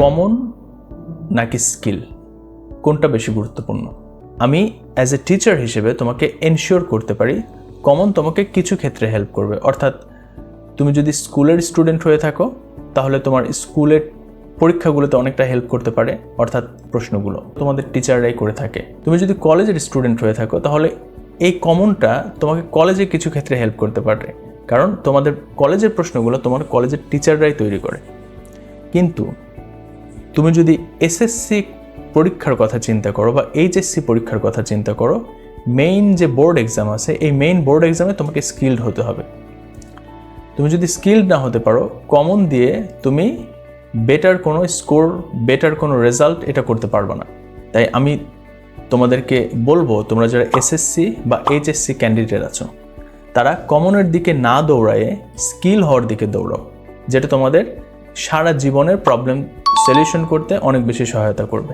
Common নাকি skill কোনটা বেশি গুরুত্বপূর্ণ? আমি অ্যাজ এ টিচার হিসেবে তোমাকে এনশিওর করতে পারি কমন তোমাকে কিছু ক্ষেত্রে হেল্প করবে। অর্থাৎ তুমি যদি স্কুলের স্টুডেন্ট হয়ে থাকো তাহলে তোমার স্কুলের পরীক্ষাগুলোতে অনেকটা হেল্প করতে পারে, অর্থাৎ প্রশ্নগুলো তোমাদের টিচাররাই করে থাকে। তুমি যদি কলেজের স্টুডেন্ট হয়ে থাকো তাহলে এই কমনটা তোমাকে কলেজে কিছু ক্ষেত্রে হেল্প করতে পারে, কারণ তোমাদের কলেজের প্রশ্নগুলো তোমার কলেজের টিচাররাই তৈরি করে। কিন্তু তুমি যদি এসএসসি পরীক্ষার কথা চিন্তা করো বা এইচএসসি পরীক্ষার কথা চিন্তা করো, মেইন যে বোর্ড এক্সাম আছে এই মেইন বোর্ড এক্সামে তোমাকে স্কিলড হতে হবে। তুমি যদি স্কিলড না হতে পারো, কমন দিয়ে তুমি বেটার কোনো স্কোর, বেটার কোনো রেজাল্ট এটা করতে পারবে না। তাই আমি তোমাদেরকে বলবো, তোমরা যারা এসএসসি বা এইচএসসি ক্যান্ডিডেট আছো তারা কমনের দিকে না দৌড়ায়ে স্কিল হওয়ার দিকে দৌড়াও, যেটা তোমাদের সারা জীবনের প্রবলেম সলিউশন করতে অনেক বেশি সহায়তা করবে।